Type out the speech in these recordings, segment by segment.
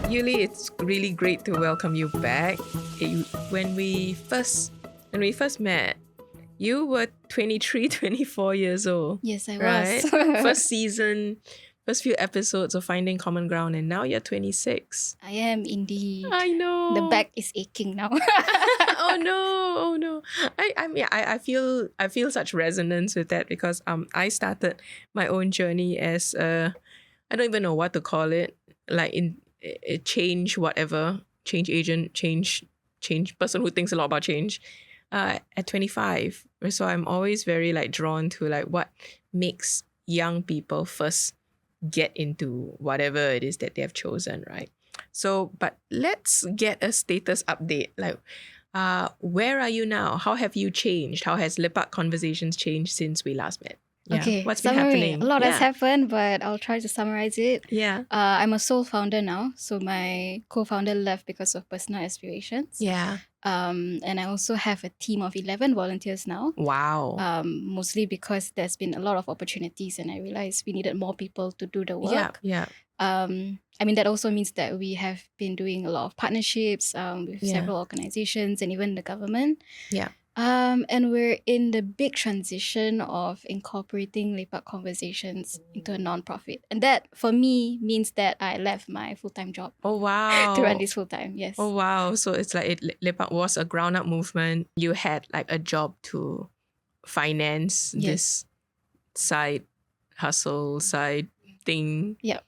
Yuli, it's really great to welcome you back. When we first met, you were 23, 24 years old. Yes, I right? was. First season, first few episodes of Finding Common Ground, and now you're 26. I am indeed. I know. The back is aching now. Oh no. I feel such resonance with that because I started my own journey as I don't even know what to call it, like in a change agent, change person who thinks a lot about change at 25. So I'm always very like drawn to like what makes young people first get into whatever it is that they have chosen, right? So, but let's get a status update. Like, where are you now? How have you changed? How has Lepak Conversations changed since we last met? Yeah. Okay, What's been summary. happening? A lot has Yeah. happened, but I'll try to summarize it. Yeah. I'm a sole founder now, so my co-founder left because of personal aspirations. Yeah. And I also have a team of 11 volunteers now. Wow. Mostly because there's been a lot of opportunities, and I realized we needed more people to do the work. Yeah. I mean, that also means that we have been doing a lot of partnerships with several organizations and even the government. Yeah. And we're in the big transition of incorporating Lepak Conversations into a non-profit. And that, for me, means that I left my full-time job Oh wow. to run this full-time, yes. Oh wow. So it's like Lepak was a ground up movement. You had like a job to finance this side hustle, side thing. Yep.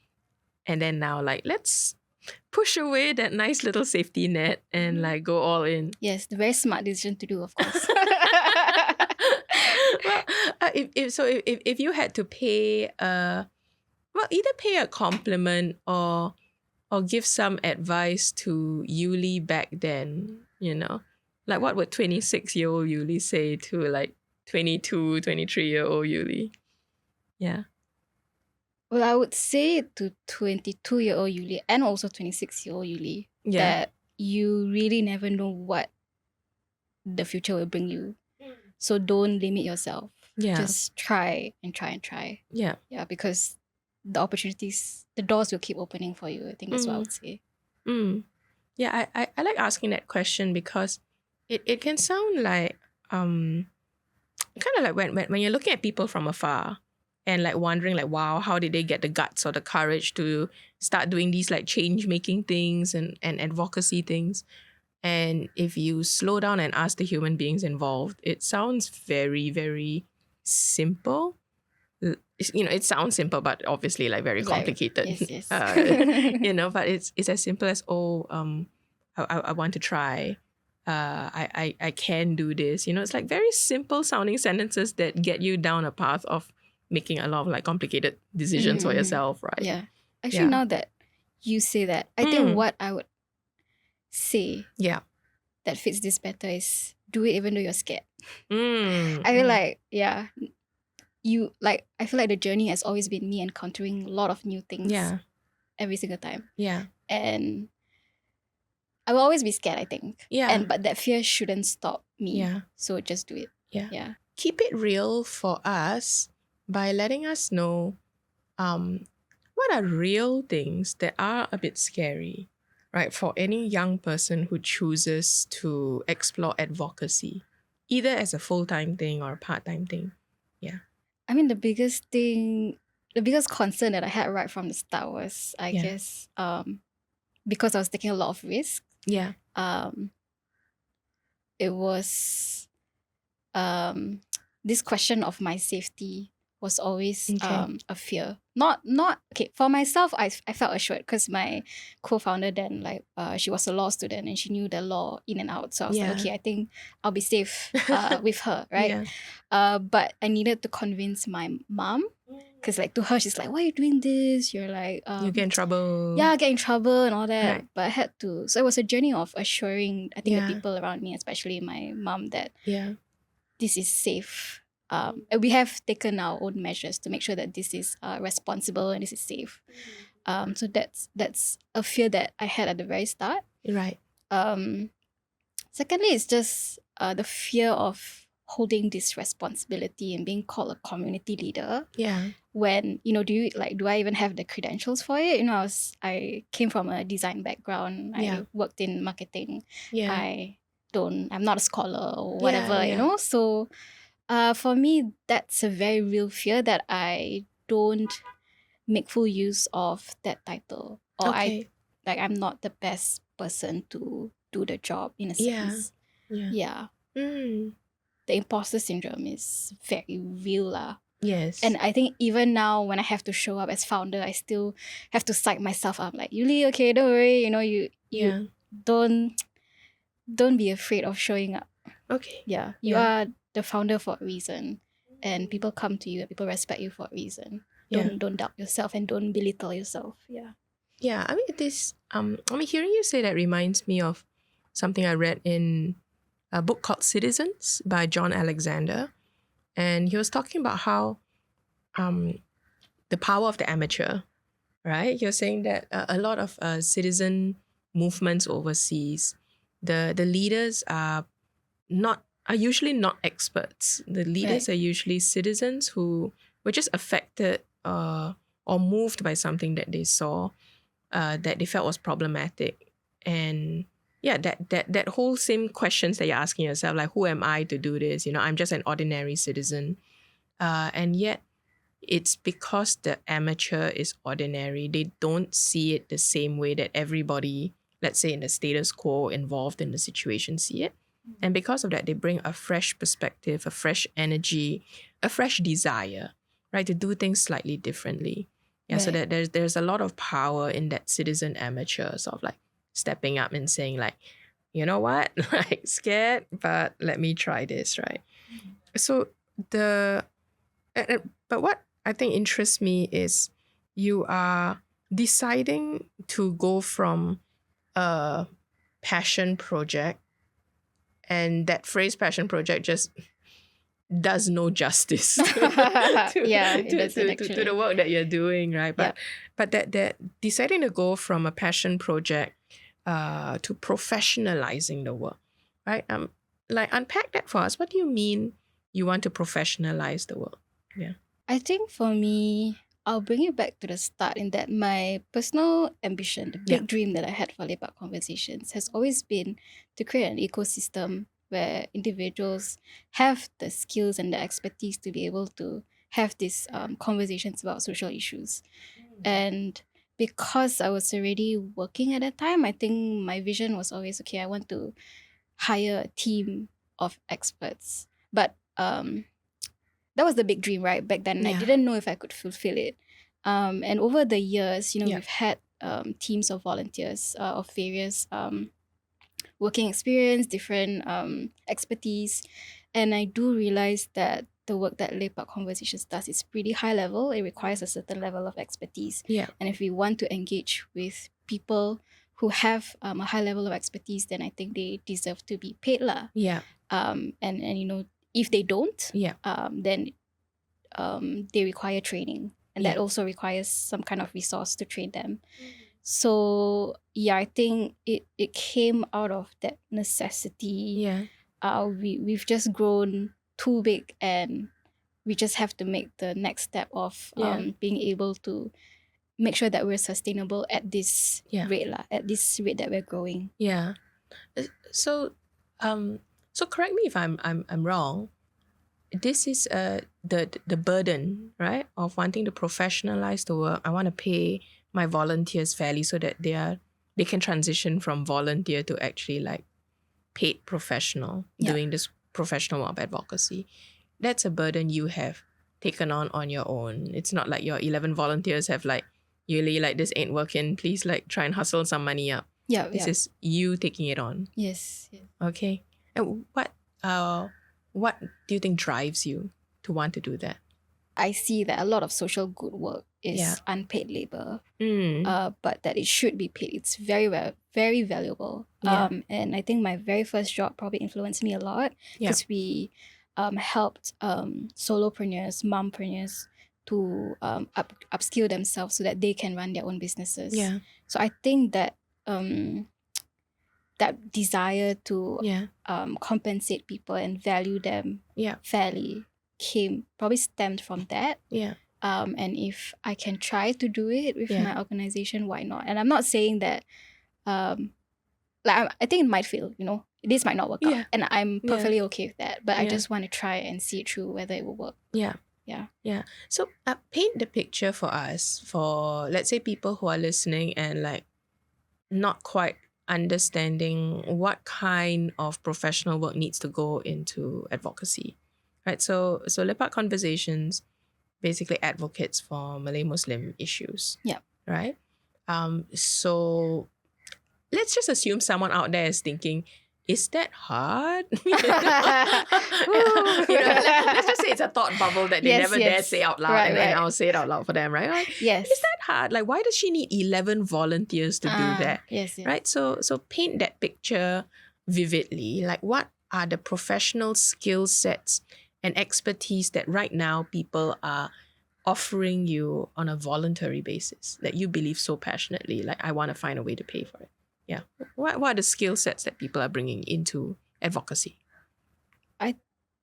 And then now like let's push away that nice little safety net and like go all in. Yes, the very smart decision to do, of course. Well, if you had to pay either pay a compliment or give some advice to Yuli back then, you know, like what would 26-year-old Yuli say to like 22, 23-year-old Yuli? Yeah. Well, I would say to 22-year-old Yuli and also 26-year-old Yuli that you really never know what the future will bring you. So don't limit yourself. Yeah. Just try and try and try. Yeah. Yeah, because the opportunities, the doors will keep opening for you. I think that's what I would say. Yeah, I like asking that question because it can sound like kind of like when you're looking at people from afar and like wondering like, wow, how did they get the guts or the courage to start doing these like change making things and advocacy things? And if you slow down and ask the human beings involved, it sounds very, very simple. You know, it sounds simple, but obviously like very complicated. Yes. You know, but it's as simple as I want to try. I can do this. You know, it's like very simple sounding sentences that get you down a path of making a lot of like complicated decisions for yourself, right? Yeah. Actually, now that you say that, I think what I would say that fits this better is do it even though you're scared. I feel like, I feel like the journey has always been me encountering a lot of new things every single time. Yeah. And I will always be scared, I think. Yeah. But that fear shouldn't stop me. Yeah. So just do it. Yeah. Keep it real for us by letting us know what are real things that are a bit scary, right? For any young person who chooses to explore advocacy, either as a full-time thing or a part-time thing. Yeah. I mean, the biggest concern that I had right from the start was, I guess, because I was taking a lot of risks. Yeah. It was this question of my safety was always a fear. Not okay. For myself, I felt assured because my co-founder then she was a law student and she knew the law in and out. So I was like, okay, I think I'll be safe with her, right? But I needed to convince my mom because like to her she's like, why are you doing this? You're like you get in trouble. Yeah, get in trouble and all that. Right. But I had to. So it was a journey of assuring I think the people around me, especially my mom, that this is safe. And we have taken our own measures to make sure that this is responsible and this is safe. So that's a fear that I had at the very start. Right. Secondly, it's just the fear of holding this responsibility and being called a community leader. Yeah. When, do I even have the credentials for it? I came from a design background. Yeah. I worked in marketing. Yeah. I'm not a scholar or Yeah, whatever, yeah. So for me, that's a very real fear that I don't make full use of that title. Or Okay. I'm not the best person to do the job in a Yeah. sense. Yeah. Yeah. Mm. The imposter syndrome is very real lah. Yes. And I think even now when I have to show up as founder, I still have to psych myself up. Like, Yuli, okay, don't worry. You Yeah. don't be afraid of showing up. Okay. Yeah. You are the founder for a reason. And people come to you and people respect you for a reason. Yeah. Don't doubt yourself and don't belittle yourself. Yeah. Yeah, I mean hearing you say that reminds me of something I read in a book called Citizens by John Alexander. And he was talking about how the power of the amateur, right? You're saying that a lot of citizen movements overseas, the leaders are usually not experts. The leaders Right. are usually citizens who were just affected or moved by something that they saw that they felt was problematic. And yeah, that whole same questions that you're asking yourself, like, who am I to do this? I'm just an ordinary citizen. And yet it's because the amateur is ordinary. They don't see it the same way that everybody, let's say in the status quo involved in the situation, see it. And because of that, they bring a fresh perspective, a fresh energy, a fresh desire, right, to do things slightly differently. Yeah, so Right. that there's a lot of power in that citizen amateur sort of like stepping up and saying like, you know what, like scared, but let me try this, right? So but what I think interests me is you are deciding to go from a passion project, and that phrase passion project just does no justice Yeah, it doesn't to actually. the work that you're doing, right? But that deciding to go from a passion project to professionalizing the work, right? Like unpack that for us. What do you mean you want to professionalize the work? Yeah. I think for me, I'll bring it back to the start in that my personal ambition, the big dream that I had for Lepak Conversations has always been to create an ecosystem where individuals have the skills and the expertise to be able to have these conversations about social issues. And because I was already working at that time, I think my vision was always, okay, I want to hire a team of experts. But that was the big dream, right? Back then, I didn't know if I could fulfill it. And over the years, we've had teams of volunteers of various working experience, different expertise. And I do realize that the work that Lepak Conversations does is pretty high level. It requires a certain level of expertise. Yeah. And if we want to engage with people who have a high level of expertise, then I think they deserve to be paid lah. Yeah. And if they don't, then they require training, and that also requires some kind of resource to train them. So I think it came out of that necessity. We've just grown too big, and we just have to make the next step of being able to make sure that we're sustainable at this rate at this rate that we're growing. Yeah. So correct me if I'm wrong. This is the burden, right, of wanting to professionalize the work. I want to pay my volunteers fairly so that they can transition from volunteer to actually like paid professional doing this professional work of advocacy. That's a burden you have taken on your own. It's not like your 11 volunteers have like, Yuli, like this ain't working, please like try and hustle some money up. This is you taking it on. Yes. Okay. And what do you think drives you to want to do that? I see that a lot of social good work is unpaid labor, but that it should be paid. It's very, very valuable. And I think my very first job probably influenced me a lot because we helped solopreneurs, mompreneurs to upskill themselves so that they can run their own businesses. So I think that that desire to Yeah. compensate people and value them fairly stemmed from that. Yeah. And if I can try to do it with Yeah. my organization, why not? And I'm not saying that I think it might fail, this might not work Yeah. out, and I'm Yeah. perfectly okay with that, but I Yeah. just want to try and see it through whether it will work. Yeah. So paint the picture for us, for let's say people who are listening and like not quite understanding what kind of professional work needs to go into advocacy, right? So Lepak Conversations basically advocates for Malay Muslim issues. Yeah. Right. So let's just assume someone out there is thinking, is that hard? Let's just say it's a thought bubble that they never dare say out loud, and I'll say it out loud for them, right? Like, Yes. is that hard? Like, why does she need 11 volunteers to do that? Yes. Right? So paint that picture vividly. Like, what are the professional skill sets and expertise that right now people are offering you on a voluntary basis that you believe so passionately? Like, I want to find a way to pay for it. Yeah. What are the skill sets that people are bringing into advocacy? I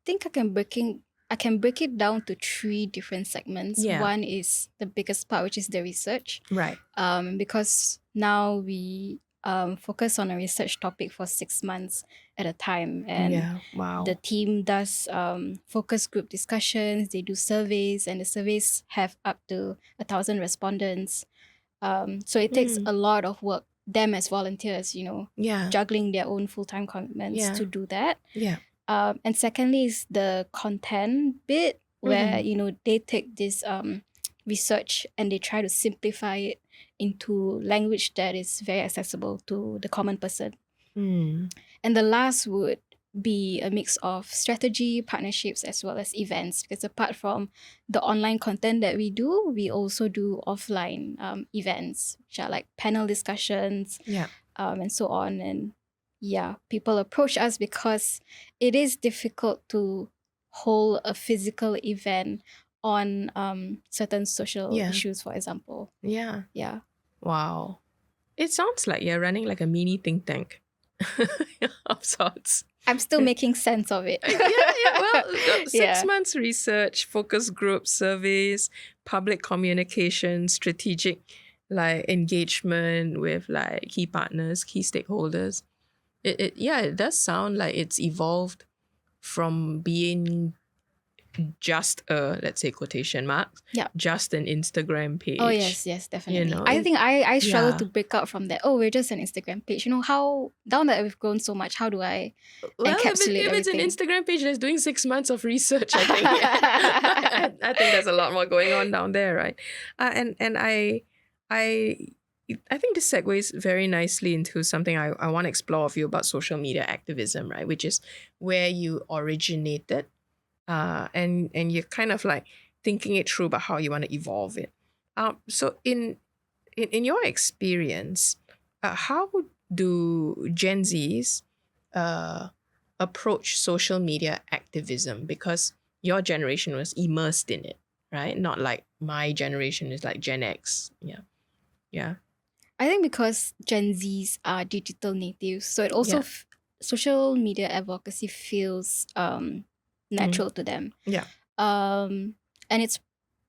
think I can break it down to 3 different segments. Yeah. One is the biggest part, which is the research. Right. Because now we focus on a research topic for 6 months at a time, and the team does focus group discussions. They do surveys, and the surveys have up to 1,000 respondents. So it takes a lot of work, them as volunteers, juggling their own full-time commitments to do that. Yeah. And secondly is the content bit, where they take this research and they try to simplify it into language that is very accessible to the common person. And the last would be a mix of strategy, partnerships, as well as events, because apart from the online content that we do, we also do offline events, which are like panel discussions, and so on. And people approach us because it is difficult to hold a physical event on certain social issues, for example. Yeah. Yeah. Wow. It sounds like you're running like a mini think tank of sorts. I'm still making sense of it. Well, 6 months research, focus group surveys, public communication, strategic like engagement with like key partners, key stakeholders. It does sound like it's evolved from being just a, let's say quotation marks, just an Instagram page. Oh yes, definitely. I think I struggle to break out from that. Oh, we're just an Instagram page. How down that we've grown so much, how do I encapsulate if it's an everything? Instagram page that's doing 6 months of research, I think I think there's a lot more going on down there, right? And I think this segues very nicely into something I want to explore with you about social media activism, right? Which is where you originated. And you're kind of like thinking it through about how you want to evolve it. So in your experience, how do Gen Zs approach social media activism? Because your generation was immersed in it, right? Not like my generation is like Gen X. Yeah. I think because Gen Zs are digital natives, so it also social media advocacy feels natural to them. And it's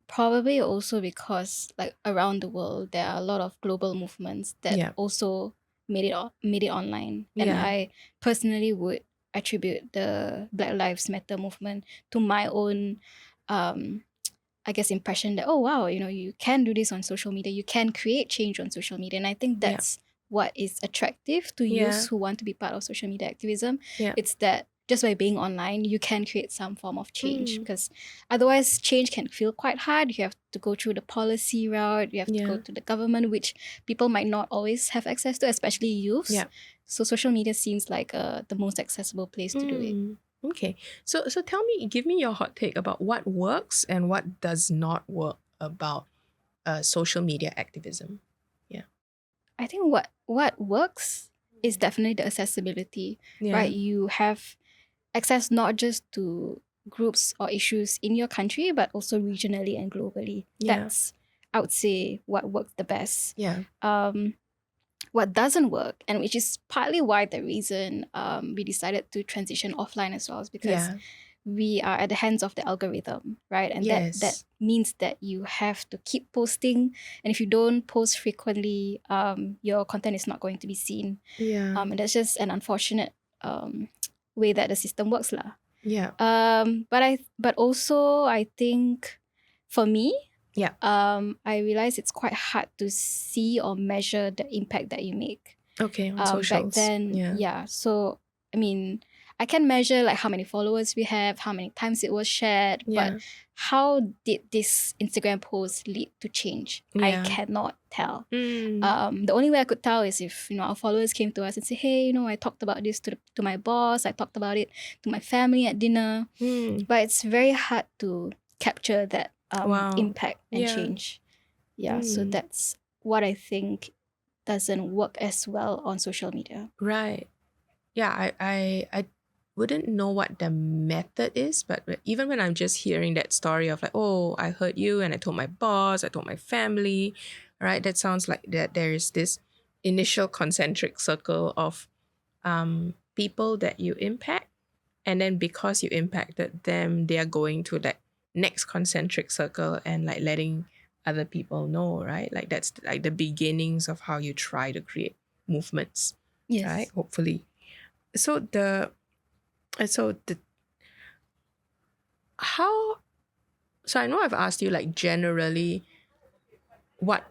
probably also because like around the world there are a lot of global movements that also made it online. And I personally would attribute the Black Lives Matter movement to my own I guess impression that, oh wow, you can do this on social media, you can create change on social media. And I think that's what is attractive to youths who want to be part of social media activism. It's that just by being online, you can create some form of change, because otherwise change can feel quite hard. You have to go through the policy route, you have to go to the government, which people might not always have access to, especially youths. So social media seems like the most accessible place to do it. Okay. So tell me, give me your hot take about what works and what does not work about social media activism. I think what works is definitely the accessibility, right? You have access not just to groups or issues in your country, but also regionally and globally. That's, I would say, what works the best. what doesn't work, and which is partly why the reason we decided to transition offline as well, is because Yeah. we are at the hands of the algorithm, right? And that Yes. means that you have to keep posting, and if you don't post frequently, your content is not going to be seen. Yeah. And that's just an unfortunate way that the system works, lah. Yeah. But also I think for me, Yeah. I realize it's quite hard to see or measure the impact that you make. Okay. On Back socials. then, Yeah. so I mean, I can measure like how many followers we have, how many times it was shared, but Yeah. how did this Instagram post lead to change? I Yeah. cannot tell. Mm. The only way I could tell is if our followers came to us and say, hey, I talked about this to my boss, I talked about it to my family at dinner. But it's very hard to capture that Wow. impact and Yeah. change. Yeah, so Mm. that's what I think doesn't work as well on social media. Right. Yeah, I wouldn't know what the method is, but even when I'm just hearing that story of like, oh, I heard you and I told my boss, I told my family, right? That sounds like that there is this initial concentric circle of people that you impact. And then because you impacted them, they are going to that next concentric circle and like letting other people know, right? Like that's like the beginnings of how you try to create movements, Yes. right? Hopefully. So the how so I know I've asked you like generally what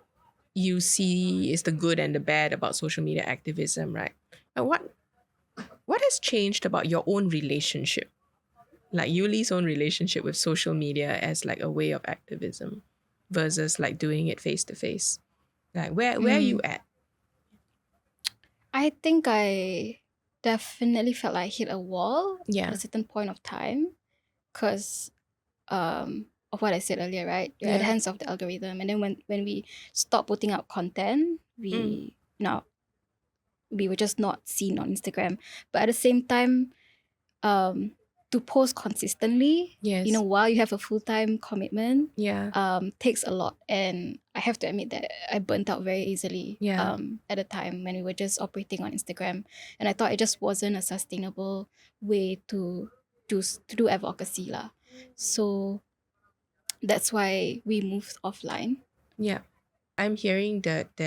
you see is the good and the bad about social media activism, right? But what has changed about your own relationship, like Yuli's own relationship with social media as like a way of activism versus like doing it face to face? Like where are you at? I think I definitely felt like I hit a wall Yeah. at a certain point of time because of what I said earlier, right? You're at the Yeah. hands of the algorithm. And then when we stop putting out content, we were just not seen on Instagram. But at the same time, to post consistently, Yes. while you have a full-time commitment, Yeah. takes a lot. And I have to admit that I burnt out very easily Yeah. at the time when we were just operating on Instagram. And I thought it just wasn't a sustainable way to do advocacy lah. So that's why we moved offline. Yeah. I'm hearing that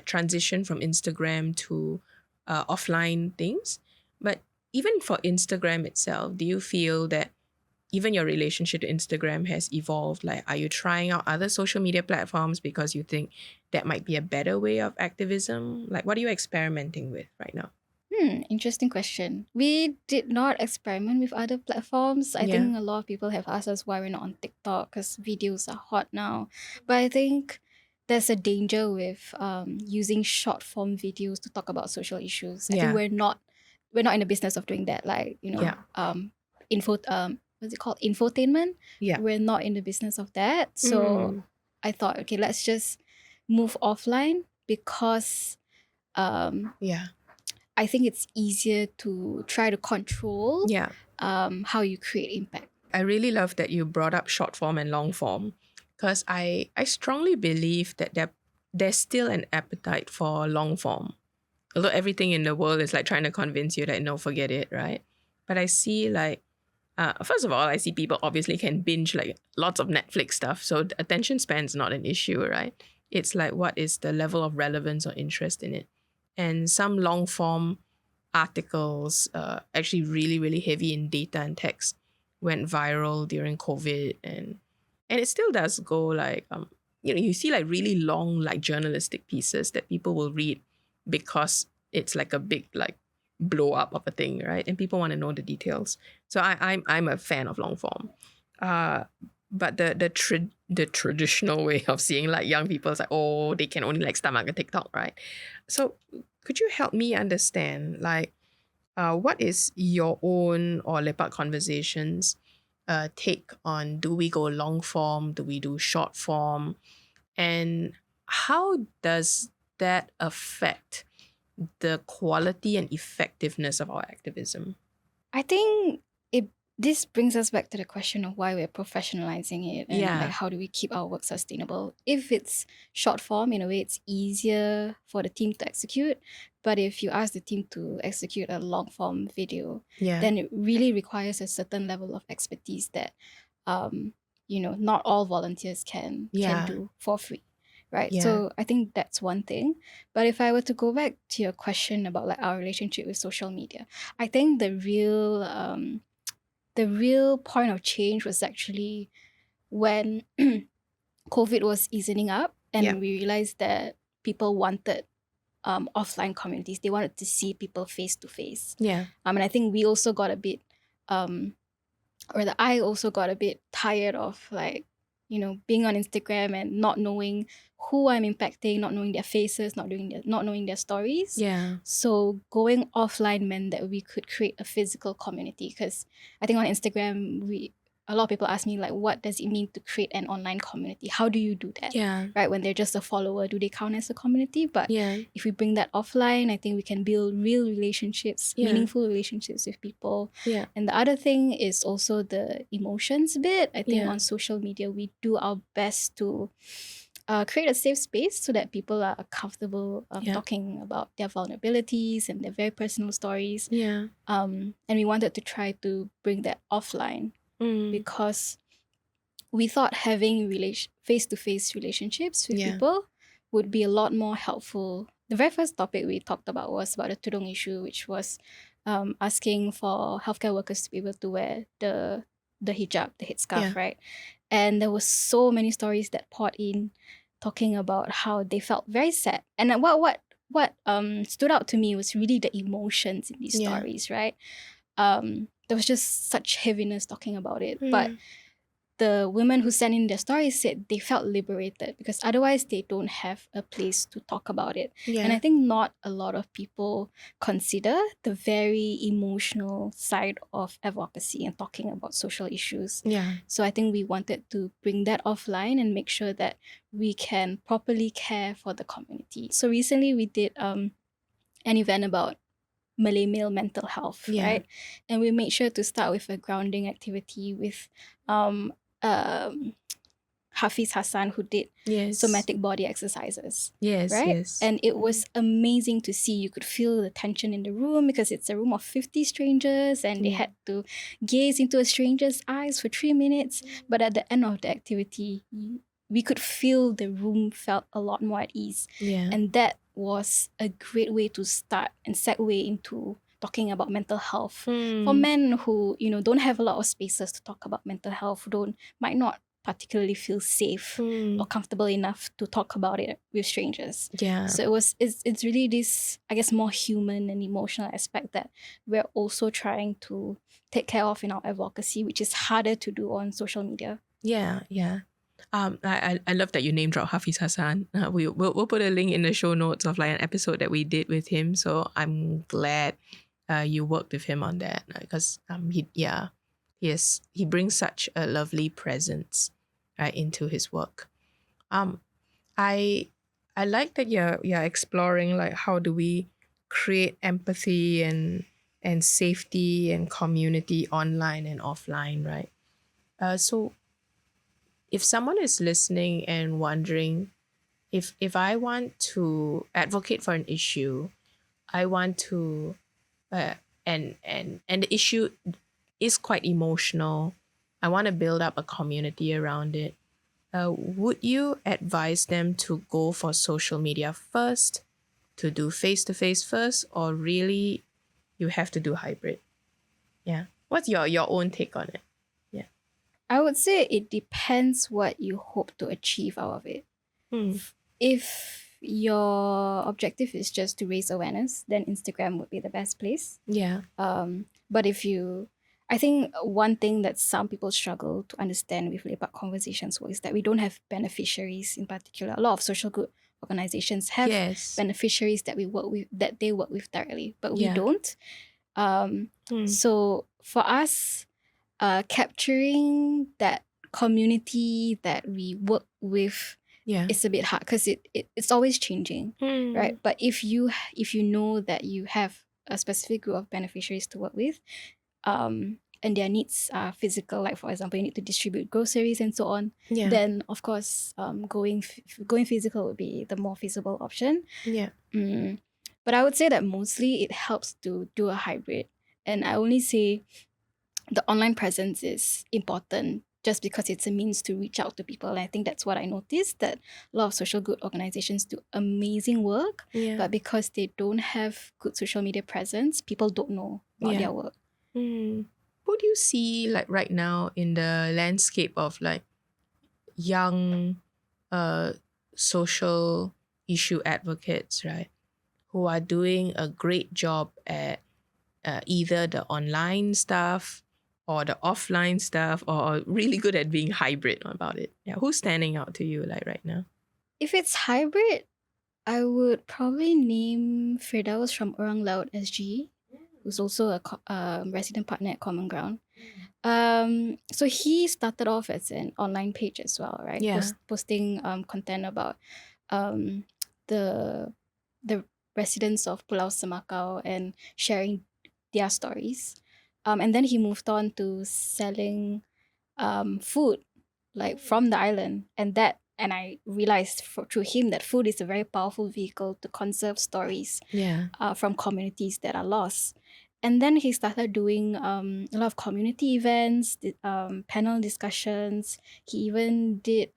transition from Instagram to offline things. But even for Instagram itself, do you feel that even your relationship to Instagram has evolved? Like, are you trying out other social media platforms because you think that might be a better way of activism? Like, what are you experimenting with right now? Interesting question. We did not experiment with other platforms. I think a lot of people have asked us why we're not on TikTok because videos are hot now. But I think there's a danger with using short form videos to talk about social issues. I think we're not in the business of doing that. Like what's it called? Infotainment. Yeah. We're not in the business of that. So I thought, okay, let's just move offline because I think it's easier to try to control how you create impact. I really love that you brought up short form and long form because I strongly believe that there's still an appetite for long form. Although everything in the world is like trying to convince you that no, forget it, right? But I see like, first of all, I see people obviously can binge like lots of Netflix stuff. So attention span's not an issue, right? It's like what is the level of relevance or interest in it. And some long form articles, actually really, really heavy in data and text, went viral during COVID. And it still does go like, you see like really long like journalistic pieces that people will read because it's like a big like blow up of a thing, right? And people want to know the details. So I'm a fan of long form. But the traditional way of seeing like young people is like, oh, they can only like stomach a TikTok, right? So could you help me understand like what is your own or Lepak Conversations take on, do we go long form, do we do short form, and how does that affect the quality and effectiveness of our activism? I think it this brings us back to the question of why we're professionalizing it and Yeah. like how do we keep our work sustainable. If it's short form, in a way it's easier for the team to execute, but if you ask the team to execute a long form video, Yeah. then it really requires a certain level of expertise that not all volunteers can Yeah. do for free, right? Yeah. So I think that's one thing. But if I were to go back to your question about like our relationship with social media, I think the real point of change was actually when COVID was easing up and Yeah. we realized that people wanted offline communities. They wanted to see people face to face. Yeah. And I think we also got a bit or that I also got a bit tired of like, being on Instagram and not knowing who I'm impacting, not knowing their faces, not knowing their stories. Yeah. So going offline meant that we could create a physical community, because I think on Instagram a lot of people ask me like, what does it mean to create an online community? How do you do that? Yeah. Right? When they're just a follower, do they count as a community? But Yeah. if we bring that offline, I think we can build real relationships, Yeah. meaningful relationships with people. Yeah. And the other thing is also the emotions bit. I think Yeah. on social media, we do our best to create a safe space so that people are comfortable Yeah. talking about their vulnerabilities and their very personal stories. Yeah. And we wanted to try to bring that offline because we thought having face-to-face relationships with Yeah. people would be a lot more helpful. The very first topic we talked about was about the tudung issue, which was asking for healthcare workers to be able to wear the hijab, the headscarf, Yeah. right? And there was so many stories that poured in talking about how they felt very sad. And then what stood out to me was really the emotions in these Yeah. stories, right? There was just such heaviness talking about it. But the women who sent in their stories said they felt liberated because otherwise they don't have a place to talk about it. Yeah. And I think not a lot of people consider the very emotional side of advocacy and talking about social issues. Yeah. So I think we wanted to bring that offline and make sure that we can properly care for the community. So recently we did an event about Malay male mental health, Yeah. right? And we made sure to start with a grounding activity with Hafiz Hassan, who did Yes. somatic body exercises. Yes. Right? Yes. And it was amazing to see. You could feel the tension in the room because it's a room of 50 strangers and they had to gaze into a stranger's eyes for 3 minutes. But at the end of the activity, we could feel the room felt a lot more at ease. Yeah. And that was a great way to start and segue into talking about mental health. For men who, don't have a lot of spaces to talk about mental health, who might not particularly feel safe or comfortable enough to talk about it with strangers. Yeah. So it's really this, I guess, more human and emotional aspect that we're also trying to take care of in our advocacy, which is harder to do on social media. Yeah. Yeah. I love that you name drop Hafiz Hassan. We'll put a link in the show notes of like an episode that we did with him. So I'm glad you worked with him on that because he brings such a lovely presence into his work. I like that you're exploring like how do we create empathy and safety and community online and offline, right? So if someone is listening and wondering if I want to advocate for an issue, I want to and the issue is quite emotional. I want to build up a community around it. Would you advise them to go for social media first, to do face-to-face first, or really you have to do hybrid? Yeah. What's your own take on it? Yeah. I would say it depends what you hope to achieve out of it. If your objective is just to raise awareness, then Instagram would be the best place. Yeah. But I think one thing that some people struggle to understand with Lepak Conversations is that we don't have beneficiaries in particular. A lot of social good organizations have beneficiaries that they work with directly, but we don't. So for us, capturing that community that we work with is a bit hard because it's always changing, right? But if you know that you have a specific group of beneficiaries to work with, and their needs are physical, like for example, you need to distribute groceries and so on, Yeah. then of course, going physical would be the more feasible option. Yeah. But I would say that mostly it helps to do a hybrid, and I only say the online presence is important just because it's a means to reach out to people. And I think that's what I noticed, that a lot of social good organizations do amazing work, Yeah. but because they don't have good social media presence, people don't know about their work. What do you see like right now in the landscape of like young social issue advocates, right, who are doing a great job at either the online stuff or the offline stuff, or really good at being hybrid about it? Yeah, who's standing out to you like right now? If it's hybrid, I would probably name Firdaus from Orang Laut SG, who's also a resident partner at Common Ground. So he started off as an online page as well, right? Yeah. Posting content about um the the residents of Pulau Semakau and sharing their stories. And then he moved on to selling food, like from the island, and I realized through him that food is a very powerful vehicle to conserve stories Yeah. from communities that are lost. And then he started doing a lot of community events, panel discussions. He even did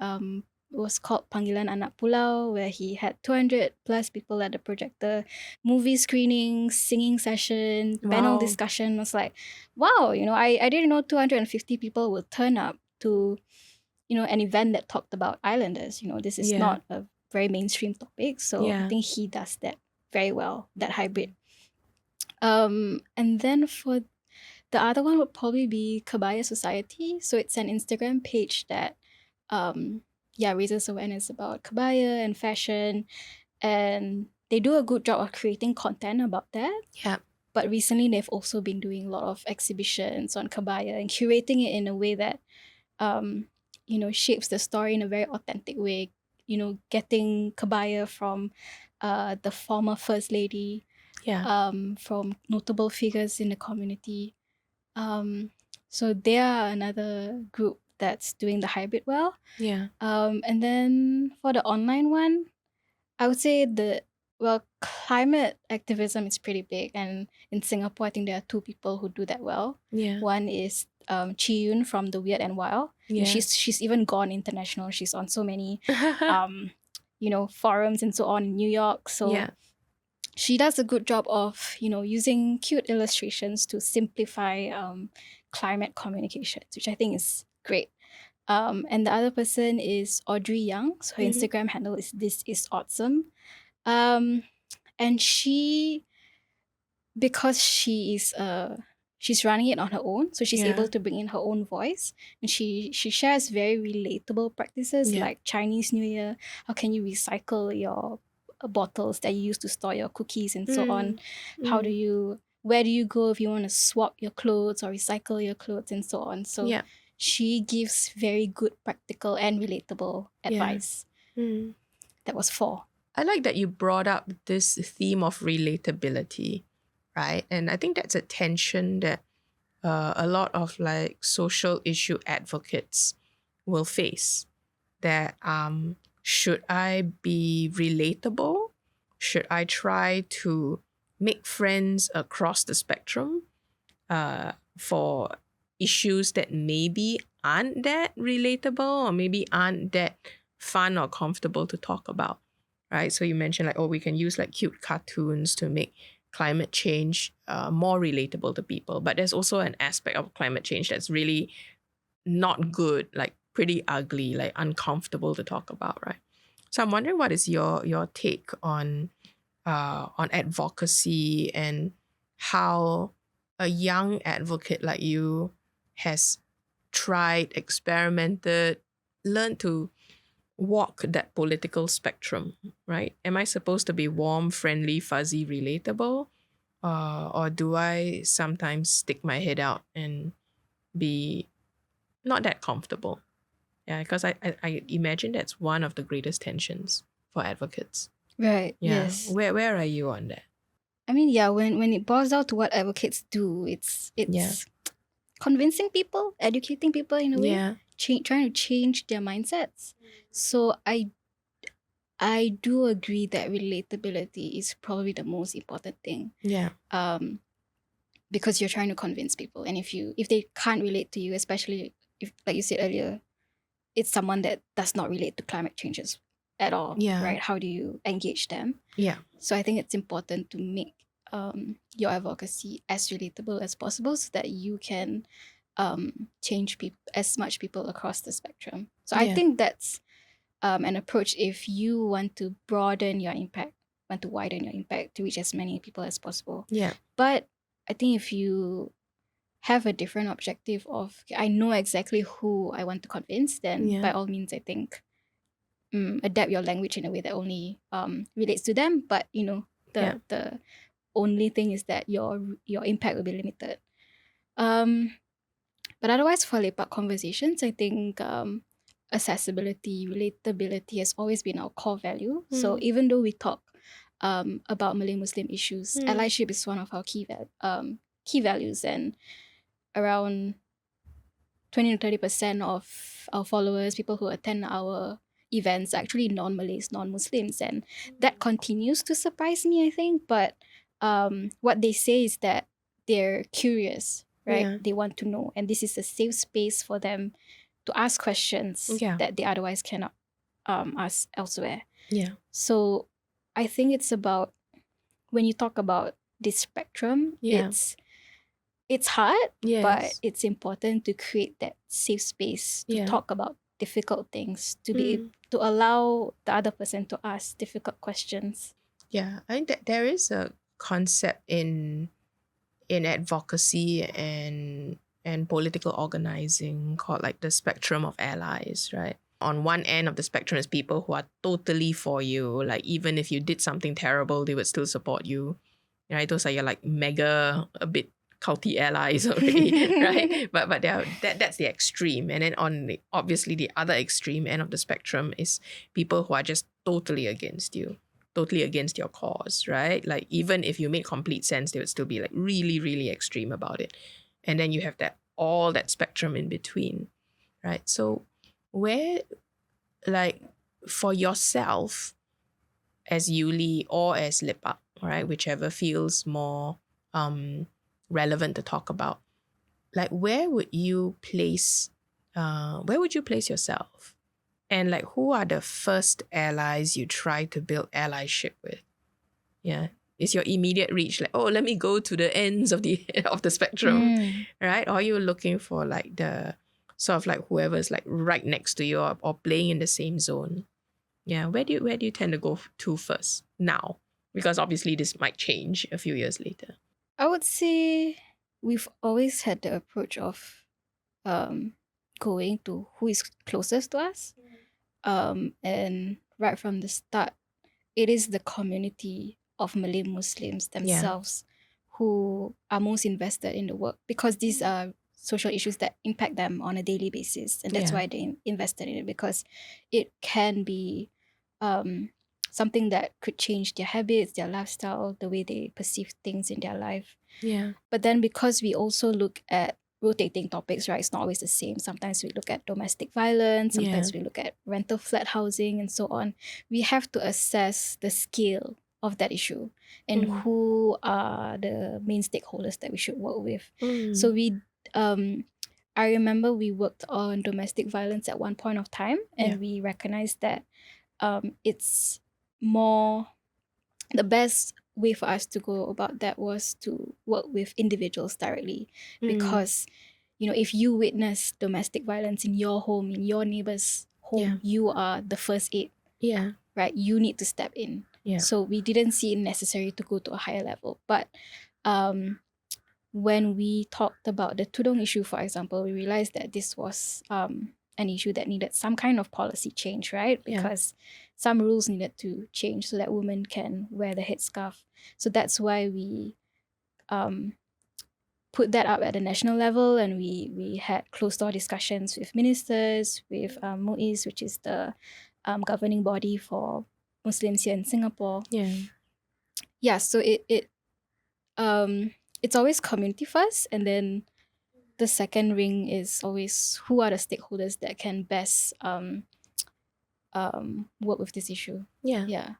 was called Panggilan Anak Pulau, where he had 200 plus people at the projector, movie screenings, singing session, panel Wow. discussion. I was like, wow, I didn't know 250 people would turn up to, an event that talked about islanders. This is Yeah. not a very mainstream topic. So I Yeah. think he does that very well, that hybrid. And then for the other one would probably be Kabaya Society. So it's an Instagram page that raises awareness about kabaya and fashion, and they do a good job of creating content about that. Yeah. But recently they've also been doing a lot of exhibitions on kabaya and curating it in a way that shapes the story in a very authentic way, getting kabaya from the former first lady, Yeah. from notable figures in the community. So they are another group that's doing the hybrid well. Yeah. And then for the online one, I would say climate activism is pretty big, and in Singapore, I think there are two people who do that well. Yeah. One is Chi Yun from The Weird and Wild. Yeah. She's even gone international. She's on so many forums and so on in New York. So Yeah. she does a good job of, using cute illustrations to simplify climate communications, which I think is great. And the other person is Audrey Young. So her Instagram handle is This Is Awesome. And she, because she's running it on her own, so she's able to bring in her own voice, and she shares very relatable practices like Chinese New Year. How can you recycle your bottles that you use to store your cookies and so on? Where do you go if you want to swap your clothes or recycle your clothes and so on? So she gives very good practical and relatable advice. That was 4. I like that you brought up this theme of relatability, right? And I think that's a tension that a lot of like social issue advocates will face. That should I be relatable? Should I try to make friends across the spectrum for issues that maybe aren't that relatable or maybe aren't that fun or comfortable to talk about? Right, so you mentioned like, we can use like cute cartoons to make climate change more relatable to people. But there's also an aspect of climate change that's really not good, like pretty ugly, like uncomfortable to talk about, right? So I'm wondering, what is your take on advocacy and how a young advocate like you has tried, experimented, learned to walk that political spectrum, right? Am I supposed to be warm, friendly, fuzzy, relatable? Or do I sometimes stick my head out and be not that comfortable? Yeah, because I imagine that's one of the greatest tensions for advocates. Right, Yeah. yes. Where are you on that? I mean, when it boils down to what advocates do, it's convincing people, educating people in a way, Yeah. trying to change their mindsets. So I do agree that relatability is probably the most important thing. Yeah. Because you're trying to convince people, and if they can't relate to you, especially if, like you said earlier, it's someone that does not relate to climate changes at all, Yeah. right? How do you engage them? Yeah. So I think it's important to make your advocacy as relatable as possible so that you can change as much people across the spectrum. So I Yeah. think that's an approach if you want to broaden your impact, want to widen your impact to reach as many people as possible. Yeah. But I think if you have a different objective of, okay, I know exactly who I want to convince, then Yeah. by all means, I think adapt your language in a way that only relates to them. But you know, the only thing is that your impact will be limited. But otherwise, for Lepak Conversations, I think accessibility, relatability has always been our core value. So even though we talk about Malay Muslim issues, allyship is one of our key values, and around 20 to 30% of our followers, people who attend our events, are actually non-Malays, non-Muslims, and that continues to surprise me, I think. But what they say is that they're curious, right? Yeah. They want to know, and this is a safe space for them to ask questions Yeah. that they otherwise cannot ask elsewhere. Yeah. So I think it's about, when you talk about this spectrum, Yeah. it's hard, but Yes. it's important to create that safe space to Yeah. talk about difficult things, to be to allow the other person to ask difficult questions. Yeah, I think that there is a concept in advocacy and political organizing called like the spectrum of allies, right? On one end of the spectrum is people who are totally for you, like even if you did something terrible, they would still support you, right? Those are your like mega a bit culty allies already, right? But that's the extreme, and then obviously the other extreme end of the spectrum is people who are just totally against you, totally against your cause, right? Like even if you make complete sense, they would still be like really, really extreme about it. And then you have all that spectrum in between, right? So where, like, for yourself as Yuli or as Lepak, right, whichever feels more relevant to talk about, like where would you place yourself? And like, who are the first allies you try to build allyship with? Yeah. Is your immediate reach like, oh, let me go to the ends of the spectrum, right? Or are you looking for like the sort of like whoever's like right next to you or playing in the same zone? Yeah. Where do you tend to go to first now? Because obviously this might change a few years later. I would say we've always had the approach of going to who is closest to us. And right from the start, it is the community of Malay Muslims themselves who are most invested in the work, because these are social issues that impact them on a daily basis. And that's why they invested in it, because it can be something that could change their habits, their lifestyle, the way they perceive things in their life. Yeah. But then because we also look at rotating topics, right? It's not always the same. Sometimes we look at domestic violence, sometimes we look at rental flat housing and so on. We have to assess the scale of that issue and who are the main stakeholders that we should work with. So I remember we worked on domestic violence at one point of time, and we recognized that it's more, the best way for us to go about that was to work with individuals directly, because if you witness domestic violence in your home, in your neighbor's home, you are the first aid, right? You need to step in. So we didn't see it necessary to go to a higher level. But when we talked about the tudung issue, for example, we realized that this was an issue that needed some kind of policy change, right? Because some rules needed to change so that women can wear the headscarf. So that's why we put that up at the national level, and we had closed-door discussions with ministers, with MUIS, which is the governing body for Muslims here in Singapore. So it's always community first, and then the second ring is always who are the stakeholders that can best work with this issue. Yeah. Yeah.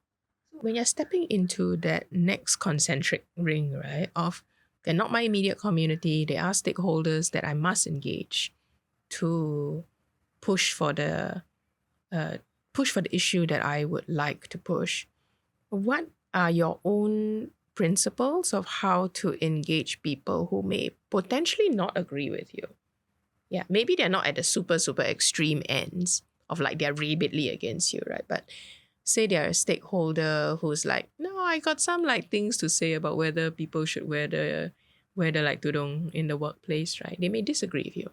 When you're stepping into that next concentric ring, right, of they're not my immediate community, they are stakeholders that I must engage to push for the issue that I would like to push. What are your own principles of how to engage people who may potentially not agree with you? Yeah, maybe they're not at the super, super extreme ends of like they're rabidly against you, right? But say they're a stakeholder who's like, no, I got some like things to say about whether people should wear the like tudung in the workplace, right? They may disagree with you.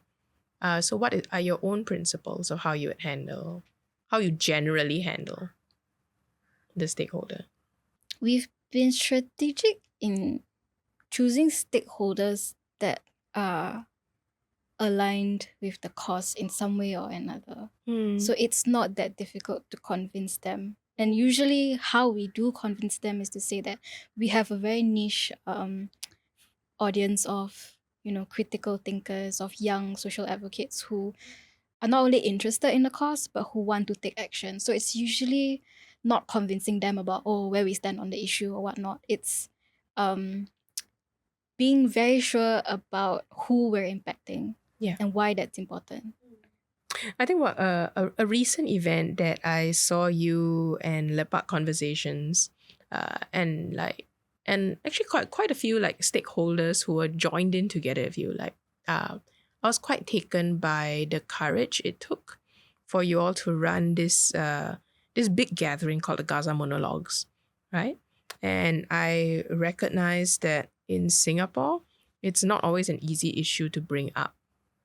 So what are your own principles of how you would handle, how you generally handle the stakeholder? We've been strategic in choosing stakeholders that are aligned with the cause in some way or another. So it's not that difficult to convince them. And usually how we do convince them is to say that we have a very niche audience of, critical thinkers, of young social advocates who are not only interested in the cause, but who want to take action. So it's usually not convincing them about, where we stand on the issue or whatnot. It's being very sure about who we're impacting and why that's important. I think what a recent event that I saw you and Lepak Conversations, and actually quite a few like stakeholders who were joined in together with you. Like, I was quite taken by the courage it took for you all to run this big gathering called the Gaza Monologues, right? And I recognize that in Singapore, it's not always an easy issue to bring up,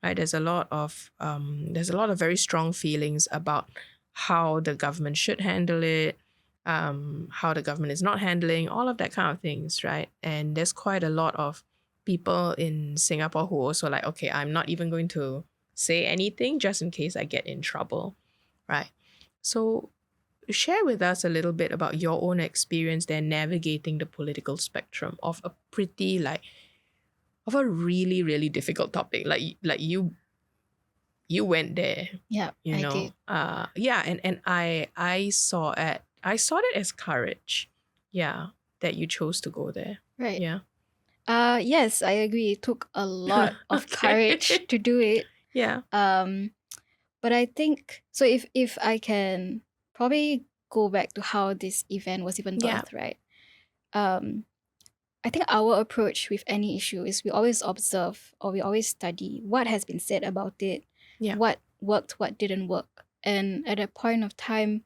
right? There's a lot of very strong feelings about how the government should handle it, how the government is not handling all of that kind of things, right? And there's quite a lot of people in Singapore who also like, okay, I'm not even going to say anything just in case I get in trouble, right? So share with us a little bit about your own experience there navigating the political spectrum of a pretty of a really, really difficult topic. Like you went there. Yeah, You I know. did. And I saw it as courage. Yeah. That you chose to go there. Right. Yeah. Yes, I agree. It took a lot of courage to do it. Yeah. But I think so. If I can probably go back to how this event was even Yeah. birthed, right? I think our approach with any issue is we always observe or we always study what has been said about it, Yeah. what worked, what didn't work. And at a point of time,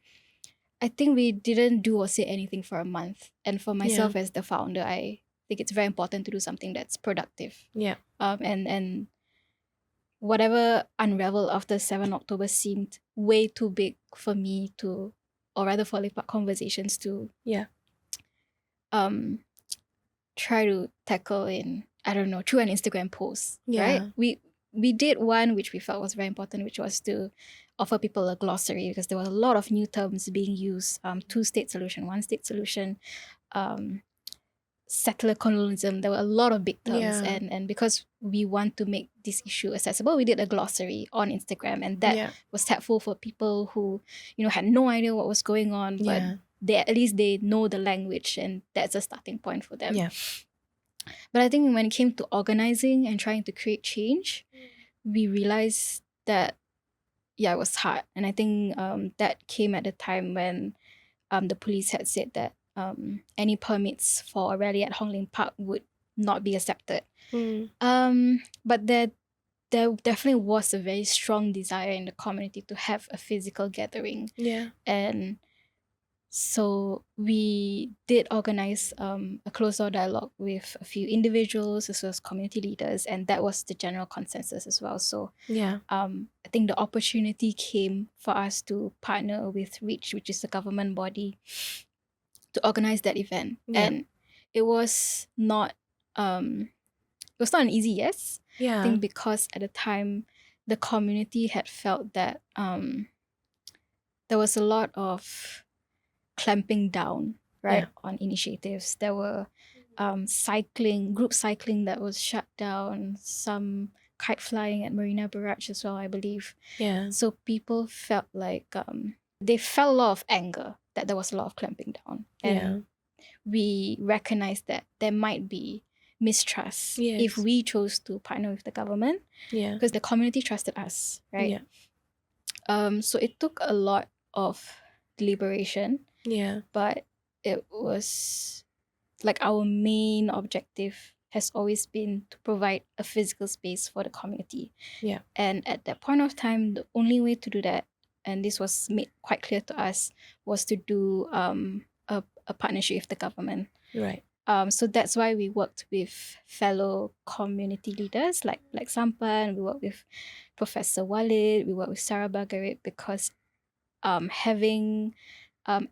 I think we didn't do or say anything for a month. And for myself as the founder, I think it's very important to do something that's productive. Yeah. And whatever unraveled after 7 October seemed way too big for me to, or rather for Lepak Conversations to try to tackle in, I don't know, through an Instagram post, right? We did one which we felt was very important, which was to offer people a glossary because there were a lot of new terms being used, two-state solution, one-state solution, settler colonialism. There were a lot of big terms, and because we want to make this issue accessible, we did a glossary on Instagram, and that was helpful for people who had no idea what was going on, but at least they know the language, and that's a starting point for them. But I think when it came to organizing and trying to create change, we realized that it was hard, and I think that came at a time when the police had said that any permits for a rally at Hong Lim Park would not be accepted. But there definitely was a very strong desire in the community to have a physical gathering. And so we did organize a closed-door dialogue with a few individuals as well as community leaders, and that was the general consensus as well. So I think the opportunity came for us to partner with REACH, which is a government body, to organize that event. And it was not an easy yes. I think because at the time the community had felt that there was a lot of clamping down on initiatives. There were group cycling that was shut down, some kite flying at Marina Barrage as well, I believe. Yeah. So people felt like they felt a lot of anger that there was a lot of clamping down. And we recognized that there might be mistrust if we chose to partner with the government. Yeah. Because the community trusted us, right? Yeah. So it took a lot of deliberation. Yeah. But it was like our main objective has always been to provide a physical space for the community. Yeah. And at that point of time, the only way to do that, and this was made quite clear to us, was to do a partnership with the government. Right. So that's why we worked with fellow community leaders like Sampan. We worked with Professor Walid. We worked with Sarah Bagarit, because having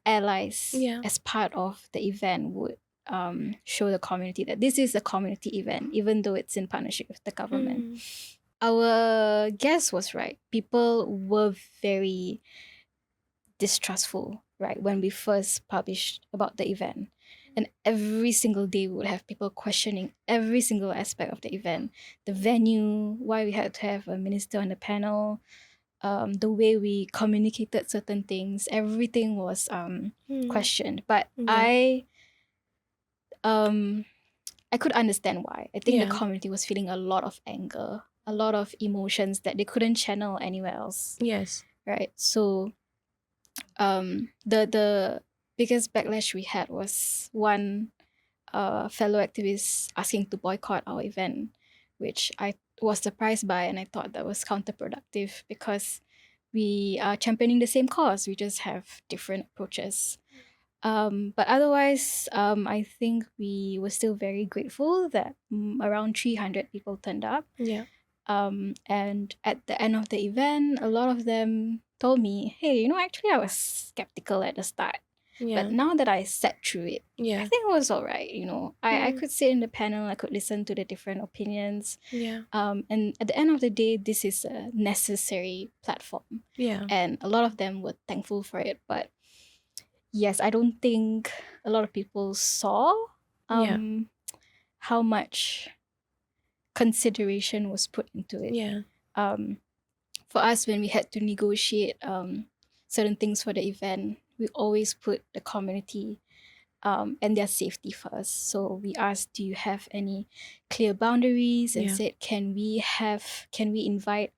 allies as part of the event would show the community that this is a community event, even though it's in partnership with the government. Our guess was right. People were very distrustful, right, when we first published about the event. And every single day we would have people questioning every single aspect of the event. The venue, why we had to have a minister on the panel, the way we communicated certain things, everything was questioned. But I could understand why. I think the community was feeling a lot of anger, a lot of emotions that they couldn't channel anywhere else. Yes. Right. So the biggest backlash we had was one fellow activist asking to boycott our event, which I was surprised by, and I thought that was counterproductive because we are championing the same cause. We just have different approaches. But otherwise, I think we were still very grateful that around 300 people turned up. Yeah. And at the end of the event, a lot of them told me, hey, actually I was skeptical at the start. But now that I sat through it, I think it was all right. I could sit in the panel, I could listen to the different opinions. And at the end of the day, this is a necessary platform. And a lot of them were thankful for it. But yes, I don't think a lot of people saw how much consideration was put into it. For us, when we had to negotiate certain things for the event, we always put the community and their safety first. So we asked, do you have any clear boundaries? And said, can we invite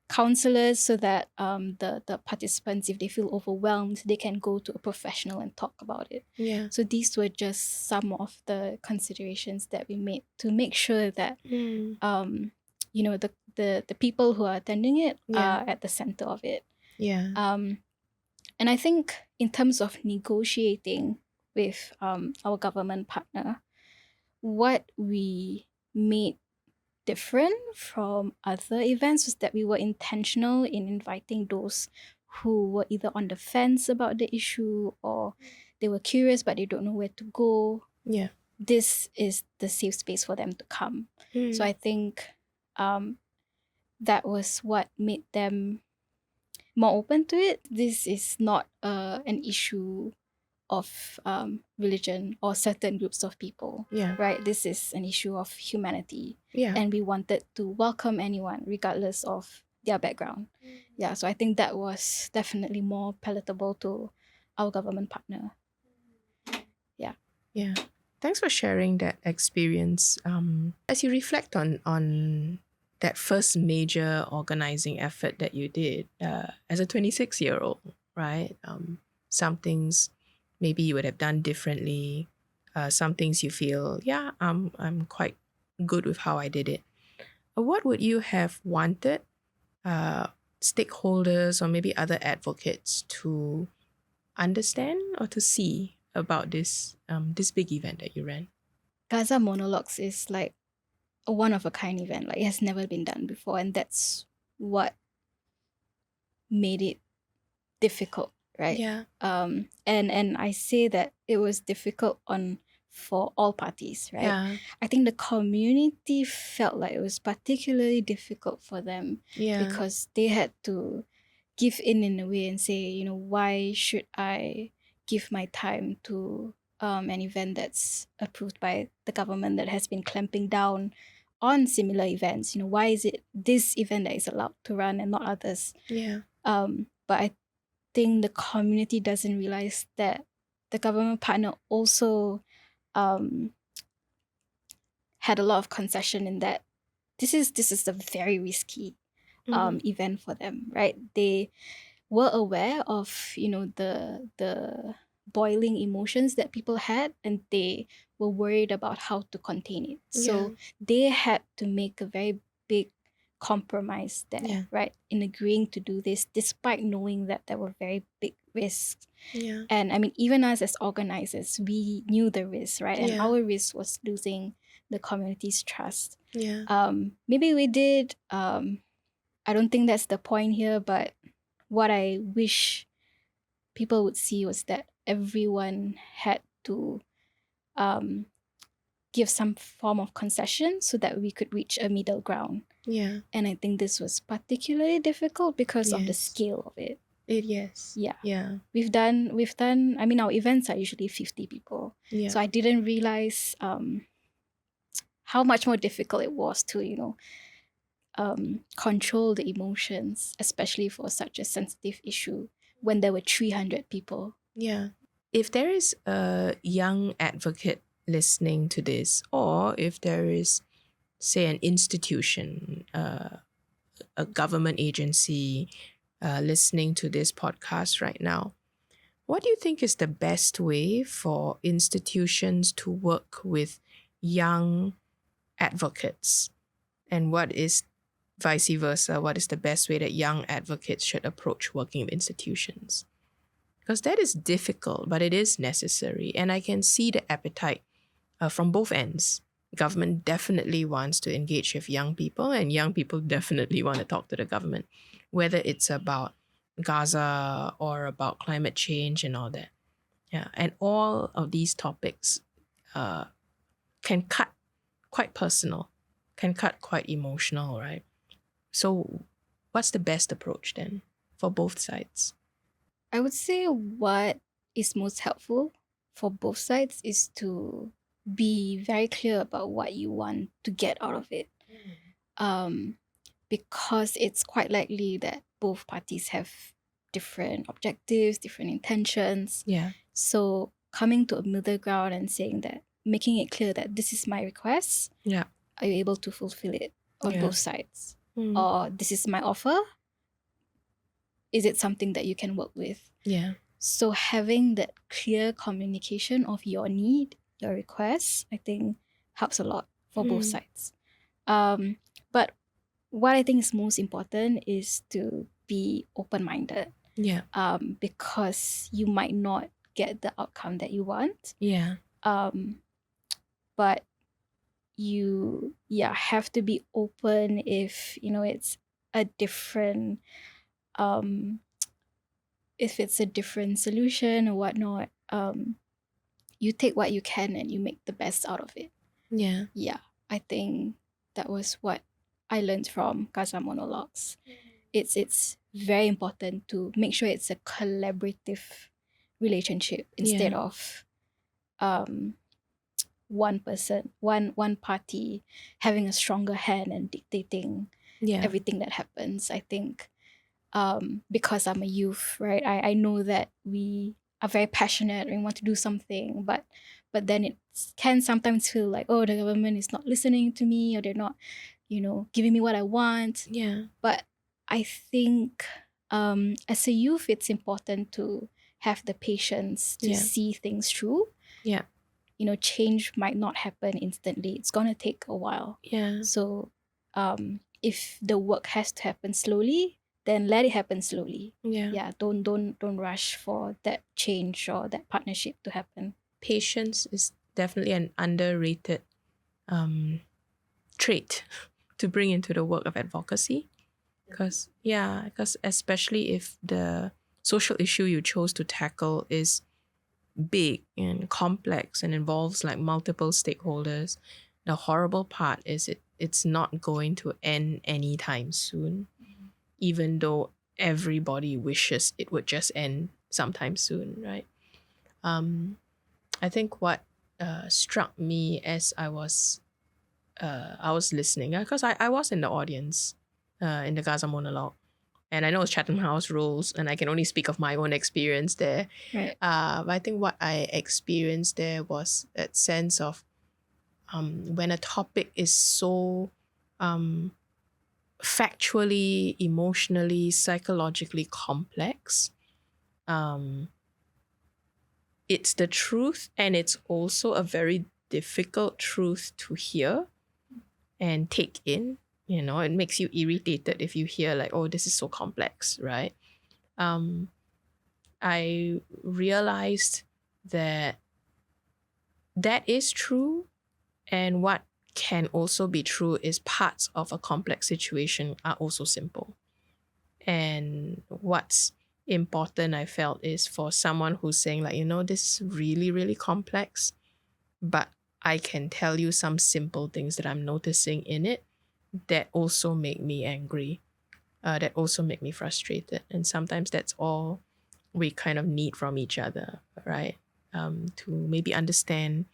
counselors so that the participants, if they feel overwhelmed, they can go to a professional and talk about it. So these were just some of the considerations that we made to make sure that the people who are attending it are at the center of it. And I think in terms of negotiating with our government partner, what we made different from other events was that we were intentional in inviting those who were either on the fence about the issue or they were curious but they don't know where to go. This is the safe space for them to come. So I think that was what made them more open to it. This is not an issue of religion or certain groups of people, right? This is an issue of humanity, and we wanted to welcome anyone regardless of their background. So I think that was definitely more palatable to our government partner. Thanks for sharing that experience. As you reflect on that first major organizing effort that you did as a 26-year-old, right? Some things maybe you would have done differently. Some things you feel, I'm quite good with how I did it. What would you have wanted stakeholders or maybe other advocates to understand or to see about this big event that you ran? Gaza Monologues is like a one-of-a-kind event. Like, it has never been done before, and that's what made it difficult, right? And I say that it was difficult for all parties, right? I think the community felt like it was particularly difficult for them because they had to give in a way and say, why should I give my time to an event that's approved by the government that has been clamping down on similar events. Why is it this event that is allowed to run and not others? Yeah. But I think the community doesn't realize that the government partner also had a lot of concession in that this is a very risky event for them, right? They were aware of the boiling emotions that people had, and they were worried about how to contain it. So they had to make a very big compromise there, right, in agreeing to do this, despite knowing that there were very big risks. And I mean, even us as organizers, we knew the risk, right? And our risk was losing the community's trust. Maybe we did. I don't think that's the point here, but what I wish people would see was that everyone had to give some form of concession so that we could reach a middle ground. And I think this was particularly difficult because of the scale of it. Yes. Yeah. We've done, I mean, our events are usually 50 people. So I didn't realize how much more difficult it was to, control the emotions, especially for such a sensitive issue when there were 300 people. Yeah. If there is a young advocate listening to this, or if there is, say, an institution, a government agency listening to this podcast right now, what do you think is the best way for institutions to work with young advocates? And what is vice versa? What is the best way that young advocates should approach working with institutions? Because that is difficult, but it is necessary. And I can see the appetite from both ends. Government definitely wants to engage with young people, and young people definitely want to talk to the government, whether it's about Gaza or about climate change and all that. Yeah, and all of these topics can cut quite personal, can cut quite emotional, right? So what's the best approach then for both sides? I would say what is most helpful for both sides is to be very clear about what you want to get out of it. Because it's quite likely that both parties have different objectives, different intentions. Yeah. So coming to a middle ground and saying that, making it clear that this is my request. Yeah. Are you able to fulfill it on both sides? Or this is my offer. Is it something that you can work with? Yeah. So having that clear communication of your need, your request, I think helps a lot for both sides. But what I think is most important is to be open-minded. Yeah. Because you might not get the outcome that you want. Yeah. But you have to be open if it's a different if it's a different solution or whatnot. You take what you can and you make the best out of it. Yeah. I think that was what I learned from Gaza Monologues. It's very important to make sure it's a collaborative relationship instead of one person, one party having a stronger hand and dictating everything that happens. I think because I'm a youth, right? I know that we are very passionate and we want to do something, but then it can sometimes feel like, oh, the government is not listening to me, or they're not, giving me what I want. Yeah. But I think as a youth, it's important to have the patience to see things through. Yeah. Change might not happen instantly. It's gonna take a while. Yeah. So if the work has to happen slowly, then let it happen slowly. Yeah. Don't rush for that change or that partnership to happen. Patience is definitely an underrated trait to bring into the work of advocacy. Because especially if the social issue you chose to tackle is big and complex and involves like multiple stakeholders, the horrible part is it's not going to end anytime soon, even though everybody wishes it would just end sometime soon, right? I think what struck me as I was I was listening because I was in the audience in the Gaza monologue. And I know it's Chatham House rules, and I can only speak of my own experience there. Right. But I think what I experienced there was that sense of when a topic is so factually, emotionally, psychologically complex, it's the truth, and it's also a very difficult truth to hear and take in. You know, it makes you irritated if you hear like, oh, this is so complex, right? I realized that that is true, and what can also be true is parts of a complex situation are also simple. And what's important, I felt, is for someone who's saying like, you know, this is really, really complex, but I can tell you some simple things that I'm noticing in it that also make me angry, that also make me frustrated. And sometimes that's all we kind of need from each other, right? To maybe understand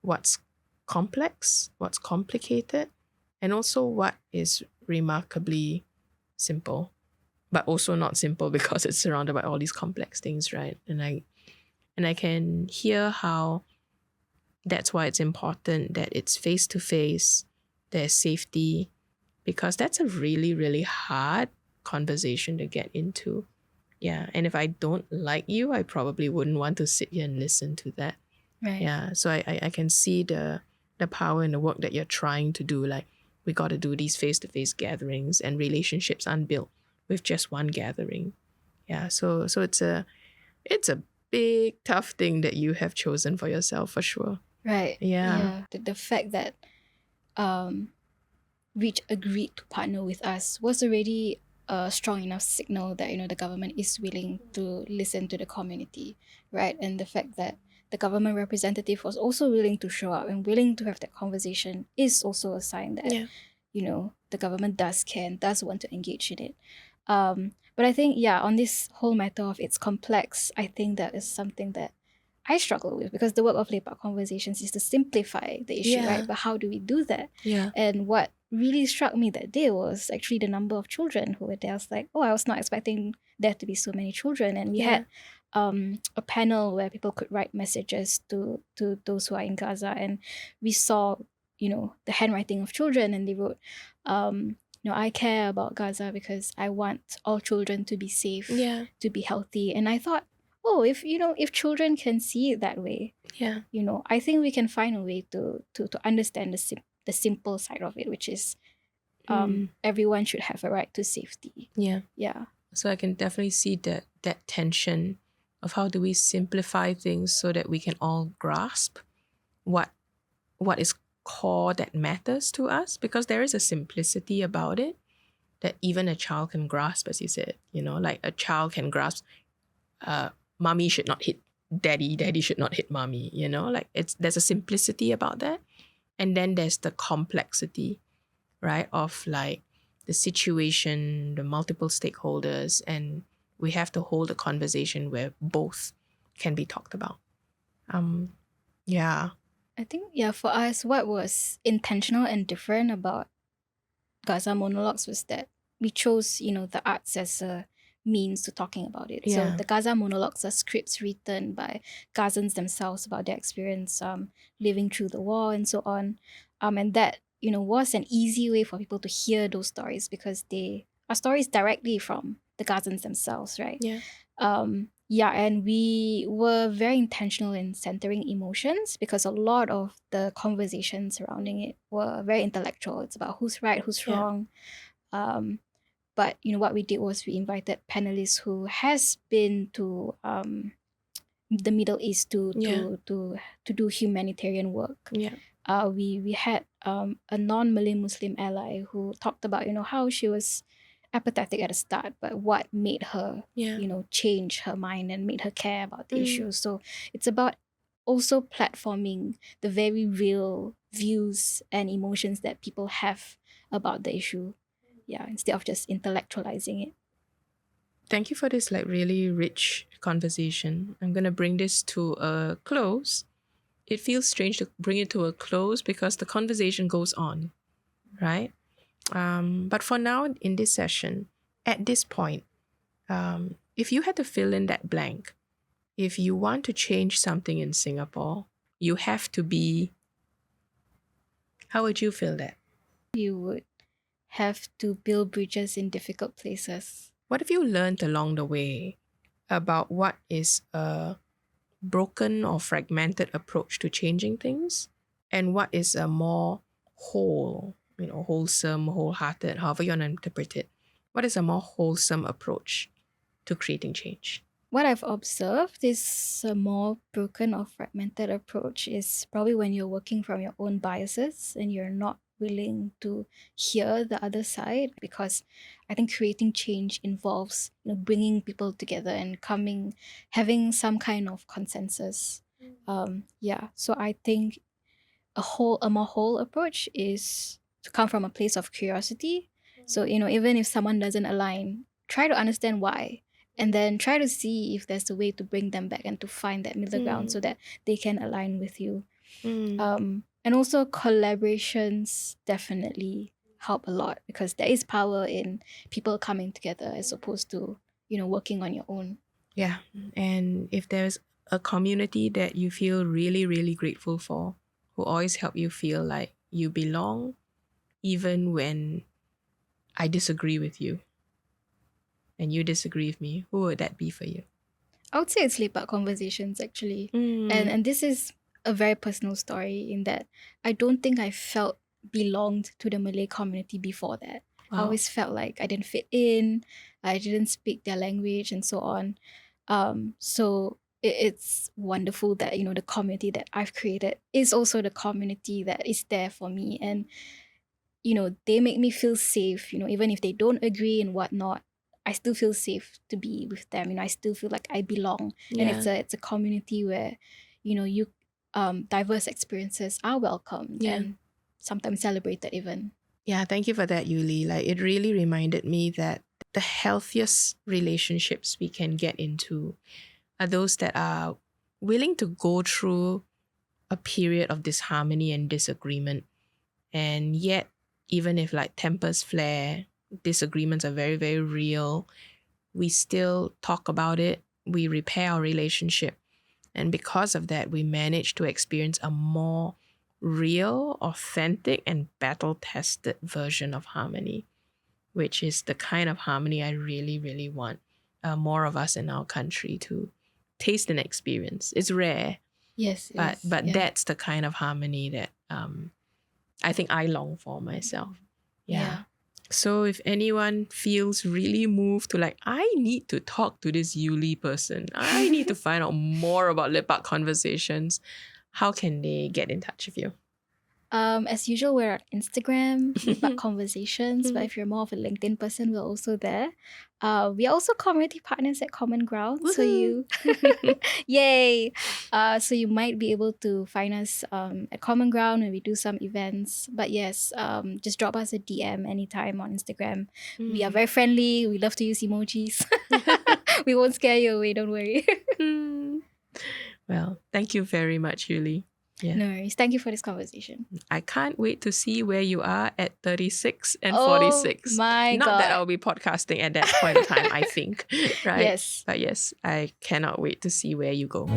what's complex, what's complicated, and also what is remarkably simple, but also not simple because it's surrounded by all these complex things, right? And I can hear how that's why it's important that it's face to face, there's safety, because that's a really, really hard conversation to get into. Yeah. And if I don't like you, I probably wouldn't want to sit here and listen to that. Right. Yeah. So I can see the power in the work that you're trying to do. Like, we got to do these face-to-face gatherings, and relationships aren't built with just one gathering. Yeah. So it's a big, tough thing that you have chosen for yourself, for sure. Right. Yeah. The fact that Reach agreed to partner with us was already a strong enough signal that, you know, the government is willing to listen to the community, right? And the fact that the government representative was also willing to show up and willing to have that conversation is also a sign that, Yeah. you know, the government does care and does want to engage in it. But I think, yeah, on this whole matter of it's complex, I think that is something that I struggle with, because the work of Lepak Conversations is to simplify the issue, Yeah. right? But how do we do that? Yeah. And what really struck me that day was actually the number of children who were there. I was like, oh, I was not expecting there to be so many children. And we had a panel where people could write messages to those who are in Gaza, and we saw, you know, the handwriting of children, and they wrote, you know, I care about Gaza because I want all children to be safe, Yeah. to be healthy. And I thought, oh, if, you know, if children can see it that way, Yeah. you know, I think we can find a way to understand the simple side of it, which is everyone should have a right to safety. Yeah. Yeah. So I can definitely see that tension of how do we simplify things so that we can all grasp what is core that matters to us, because there is a simplicity about it that even a child can grasp, as you said. You know, like a child can grasp, mommy should not hit daddy, daddy should not hit mommy. You know, like there's a simplicity about that, and then there's the complexity, right, of like the situation, the multiple stakeholders, and we have to hold a conversation where both can be talked about. Yeah. I think, yeah, for us, what was intentional and different about Gaza monologues was that we chose, you know, the arts as a means to talking about it. So Yeah. the Gaza monologues are scripts written by Gazans themselves about their experience living through the war and so on. And that, you know, was an easy way for people to hear those stories, because they are stories directly from the Gazans themselves, right? Yeah. Yeah, and we were very intentional in centering emotions, because a lot of the conversations surrounding it were very intellectual. It's about who's right, who's Yeah. wrong. But, you know, what we did was we invited panelists who has been to the Middle East to do humanitarian work. Yeah. We had a non-Malay Muslim ally who talked about, you know, how she was apathetic at the start, but what made her, Yeah. you know, change her mind and made her care about the issue. So it's about also platforming the very real views and emotions that people have about the issue. Yeah, instead of just intellectualizing it. Thank you for this like really rich conversation. I'm gonna bring this to a close. it feels strange to bring it to a close because the conversation goes on, right? But for now, in this session, at this point, if you had to fill in that blank, if you want to change something in Singapore, you have to be, how would you feel that? You would have to build bridges in difficult places. What have you learned along the way about what is a broken or fragmented approach to changing things and what is a more whole, wholesome, wholehearted, however you want to interpret it? What is a more wholesome approach to creating change? What I've observed is a more broken or fragmented approach is probably when you're working from your own biases and you're not willing to hear the other side, because I think creating change involves bringing people together and having some kind of consensus. So I think a more whole approach is to come from a place of curiosity. So even if someone doesn't align, try to understand why, and then try to see if there's a way to bring them back and to find that middle ground so that they can align with you. And also collaborations definitely help a lot, because there is power in people coming together as opposed to working on your own. Yeah. And if there's a community that you feel really, really grateful for, who always help you feel like you belong, even when I disagree with you and you disagree with me, who would that be for you? I would say it's Lepak Conversations, actually. And this is a very personal story in that I don't think I felt belonged to the Malay community before that. Wow. I always felt like I didn't fit in, I didn't speak their language and so on. So it's wonderful that the community that I've created is also the community that is there for me, and they make me feel safe. Even if they don't agree and whatnot, I still feel safe to be with them. I still feel like I belong, and it's a community where you diverse experiences are welcomed and sometimes celebrated even. Yeah, thank you for that, Yuli. Like, it really reminded me that the healthiest relationships we can get into are those that are willing to go through a period of disharmony and disagreement. And yet, even if like tempers flare, disagreements are very, very real, we still talk about it, we repair our relationship. And because of that, we manage to experience a more real, authentic, and battle-tested version of harmony, which is the kind of harmony I really, really want more of us in our country to taste and experience. It's rare. Yes. But that's the kind of harmony that I think I long for myself. Yeah. So if anyone feels really moved to like, I need to talk to this Yuli person, I need to find out more about Lepak Conversations, how can they get in touch with you? As usual, we're on Instagram, Lepak Conversations. But if you're more of a LinkedIn person, we're also there. We are also community partners at Common Ground. Woohoo! So yay! So you might be able to find us at Common Ground when we do some events. But yes, just drop us a DM anytime on Instagram. We are very friendly. We love to use emojis. We won't scare you away, don't worry. Well, thank you very much, Yuli. Yeah. No worries. Thank you for this conversation. I can't wait to see where you are at 36 and 46. My Not God. that I'll be podcasting at that point in time, I think. Right? Yes. But yes, I cannot wait to see where you go.